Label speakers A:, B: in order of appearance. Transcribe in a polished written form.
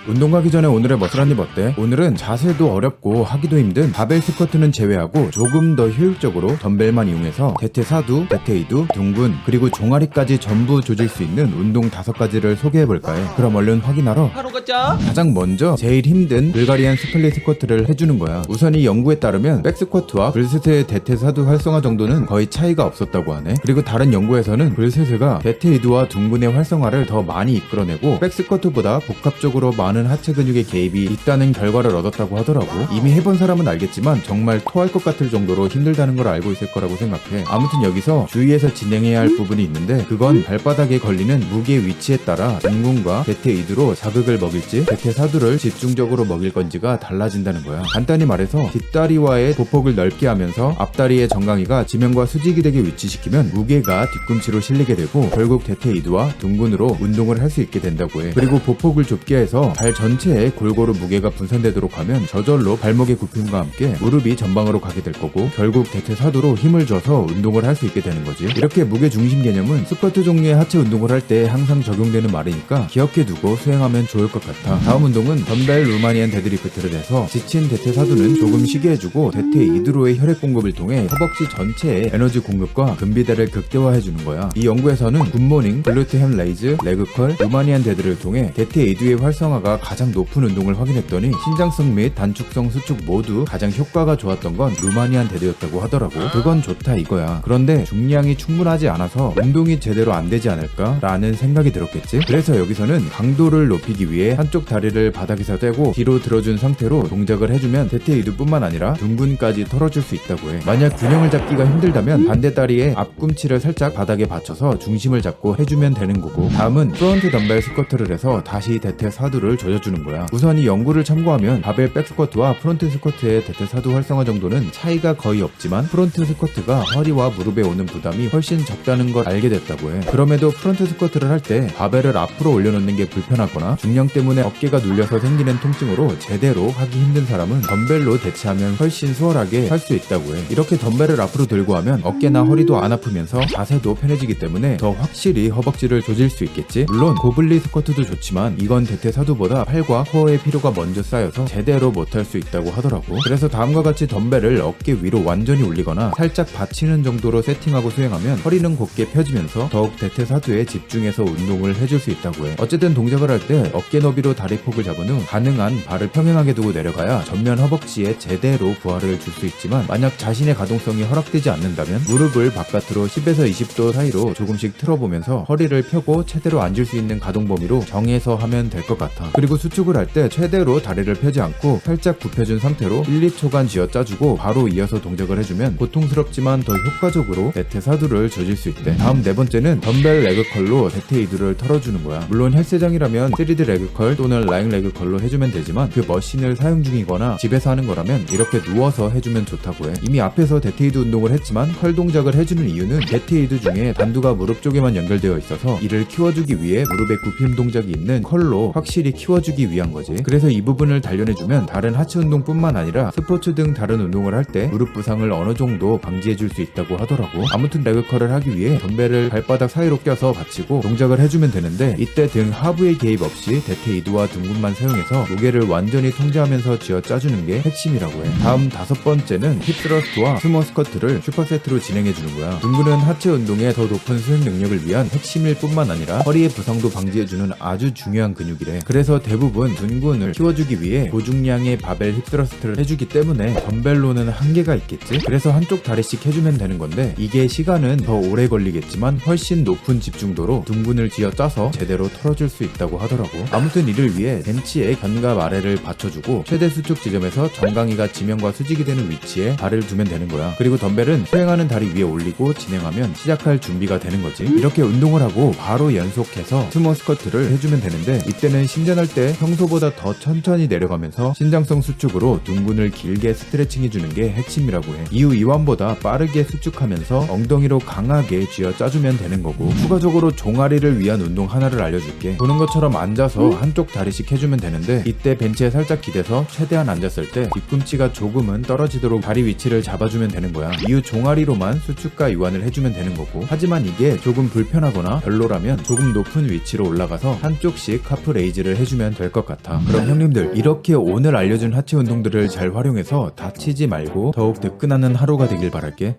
A: 운동 가기 전에 오늘의 머슬 한입 어때? 오늘은 자세도 어렵고 하기도 힘든 바벨 스쿼트는 제외하고 조금 더 효율적으로 덤벨만 이용해서 대퇴 사두, 대퇴 이두, 둥근, 그리고 종아리까지 전부 조질 수 있는 운동 5가지를 소개해볼까 해. 그럼 얼른 확인하러
B: 바로 가자.
A: 가장 먼저 제일 힘든 불가리안 스플릿 스쿼트를 해주는 거야. 우선 이 연구에 따르면 백 스쿼트와 불스트의 대퇴 사두 활성화 정도는 거의 차이가 없었다고 하네. 그리고 다른 연구에서는 불스트가 대퇴 이두와 둥근의 활성화를 더 많이 이끌어내고 백 스쿼트보다 복합적으로 많은 하체 근육의 개입이 있다는 결과를 얻었다고 하더라고. 이미 해본 사람은 알겠지만 정말 토할 것 같을 정도로 힘들다는 걸 알고 있을 거라고 생각해. 아무튼 여기서 주의해서 진행해야 할 부분이 있는데 그건 발바닥에 걸리는 무게 위치에 따라 둥근과 대퇴 이두로 자극을 먹일지 대퇴 사두를 집중적으로 먹일 건지가 달라진다는 거야. 간단히 말해서 뒷다리와의 보폭을 넓게 하면서 앞다리의 정강이가 지면과 수직이 되게 위치시키면 무게가 뒤꿈치로 실리게 되고 결국 대퇴 이두와 둥근으로 운동을 할 수 있게 된다고 해. 그리고 보폭을 좁게 해서 발 전체에 골고루 무게가 분산되도록 하면 저절로 발목의 굽힘과 함께 무릎이 전방으로 가게 될 거고 결국 대퇴 사두로 힘을 줘서 운동을 할 수 있게 되는 거지. 이렇게 무게 중심 개념은 스쿼트 종류의 하체 운동을 할 때 항상 적용되는 말이니까 기억해두고 수행하면 좋을 것 같아. 다음 운동은 덤벨 루마니안 데드리프트를 해서 지친 대퇴 사두는 조금 쉬게 해주고 대퇴 이두로의 혈액 공급을 통해 허벅지 전체의 에너지 공급과 근비대를 극대화해주는 거야. 이 연구에서는 굿모닝, 글루트 햄 레이즈, 레그컬, 루마니안 데드를 통해 대퇴 이두의 활성화가 가장 높은 운동을 확인했더니 신장성 및 단축성 수축 모두 가장 효과가 좋았던 건 루마니안 데드였다고 하더라고. 그건 좋다 이거야. 그런데 중량이 충분하지 않아서 운동이 제대로 안 되지 않을까? 라는 생각이 들었겠지? 그래서 여기서는 강도를 높이기 위해 한쪽 다리를 바닥에서 떼고 뒤로 들어준 상태로 동작을 해주면 대퇴 이두뿐만 아니라 둥근까지 털어줄 수 있다고 해. 만약 균형을 잡기가 힘들다면 반대 다리의 앞꿈치를 살짝 바닥에 받쳐서 중심을 잡고 해주면 되는 거고, 다음은 프론트 덤벨 스쿼트를 해서 다시 대퇴 사두를 조져주는 거야. 우선 이 연구를 참고하면 바벨 백 스쿼트와 프론트 스쿼트의 대퇴 사두 활성화 정도는 차이가 거의 없지만 프론트 스쿼트가 허리와 무릎에 오는 부담이 훨씬 적다는 걸 알게 됐다고 해. 그럼에도 프론트 스쿼트를 할 때 바벨을 앞으로 올려놓는 게 불편하거나 중량 때문에 어깨가 눌려서 생기는 통증으로 제대로 하기 힘든 사람은 덤벨로 대체하면 훨씬 수월하게 할 수 있다고 해. 이렇게 덤벨을 앞으로 들고 하면 어깨나 허리도 안 아프면서 자세도 편해지기 때문에 더 확실히 허벅지를 조질 수 있겠지. 물론 고블리 스쿼트도 좋지만 이건 대퇴 사두보다 팔과 코어의 피로가 먼저 쌓여서 제대로 못할 수 있다고 하더라고. 그래서 다음과 같이 덤벨을 어깨 위로 완전히 올리거나 살짝 받치는 정도로 세팅하고 수행하면 허리는 곧게 펴지면서 더욱 대퇴 사두에 집중해서 운동을 해줄 수 있다고 해. 어쨌든 동작을 할 때 어깨 너비로 다리 폭을 잡은 후 가능한 발을 평행하게 두고 내려가야 전면 허벅지에 제대로 부하를 줄 수 있지만 만약 자신의 가동성이 허락되지 않는다면 무릎을 바깥으로 10에서 20도 사이로 조금씩 틀어보면서 허리를 펴고 최대로 앉을 수 있는 가동 범위로 정해서 하면 될 것 같아. 그리고 수축을 할 때 최대로 다리를 펴지 않고 살짝 굽혀준 상태로 1, 2초간 쥐어 짜주고 바로 이어서 동작을 해주면 고통스럽지만 더 효과적으로 대퇴 사두를 조질 수 있대. 다음 네 번째는 덤벨 레그컬로 대퇴 이두를 털어주는 거야. 물론 헬스장이라면 3D 레그컬 또는 라잉 레그컬로 해주면 되지만 그 머신을 사용 중이거나 집에서 하는 거라면 이렇게 누워서 해주면 좋다고 해. 이미 앞에서 대퇴 이두 운동을 했지만 컬 동작을 해주는 이유는 대퇴 이두 중에 단두가 무릎 쪽에만 연결되어 있어서 이를 키워주기 위해 무릎에 굽힘 동작이 있는 컬로 확실히 키워주기 위한 거지. 그래서 이 부분을 단련해주면 다른 하체 운동뿐만 아니라 스포츠 등 다른 운동을 할 때 무릎 부상을 어느 정도 방지해줄 수 있다고 하더라고. 아무튼 레그컬을 하기 위해 덤벨을 발바닥 사이로 껴서 받치고 동작을 해주면 되는데 이때 등 하부의 개입 없이 대퇴 이두와 둥근만 사용해서 무게를 완전히 통제하면서 쥐어 짜주는 게 핵심이라고 해. 다음 5번째는 힙 스러스트와 스모 스쿼트를 슈퍼세트로 진행해주는 거야. 둥근은 하체 운동의 더 높은 수행 능력을 위한 핵심일 뿐만 아니라 허리의 부상도 방지해주는 아주 중요한 근육이래. 그래서 대부분 둥근을 키워주기 위해 고중량의 바벨 힙 스러스트를 해주기 때문에 덤벨로는 한계가 있겠지. 그래서 한쪽 다리씩 해주면 되는 건데 이게 시간은 더 오래 걸리겠지만 훨씬 높은 집중도로 둥근을 쥐어 짜서 제대로 털어줄 수 있다고 하더라고. 아무튼 이를 위해 벤치에 견갑 아래를 받쳐주고 최대 수축 지점에서 정강이가 지면과 수직이 되는 위치에 발을 두면 되는 거야. 그리고 덤벨은 수행하는 다리 위에 올리고 진행하면 시작할 준비가 되는 거지. 이렇게 운동을 하고 바로 연속해서 스모 스쿼트를 해주면 되는데 이때는 신전할 때 평소보다 더 천천히 내려가면서 신장성 수축으로 둥근을 길게 스트레칭해주는 게 핵심이라고 해. 이후 이완보다 빠르게 수축하면서 엉덩이로 강하게 쥐어 짜주면 되는 거고, 추가적으로 종아리를 위한 운동 하나를 알려줄게. 보는 것처럼 앉아서 한쪽 다리씩 해주면 되는데, 이때 벤치에 살짝 기대서 최대한 앉았을 때 뒤꿈치가 조금은 떨어지도록 다리 위치를 잡아주면 되는 거야. 이후 종아리로만 수축과 이완을 해주면 되는 거고, 하지만 이게 조금 불편하거나 별로라면 조금 높은 위치로 올라가서 한쪽씩 카프 레이즈를 해주면 될 것 같아. 그럼 형님들, 이렇게 오늘 알려준 하체 운동들을 잘 활용해서 다치지 말고 더욱 든든한 하루가 되길 바랄게.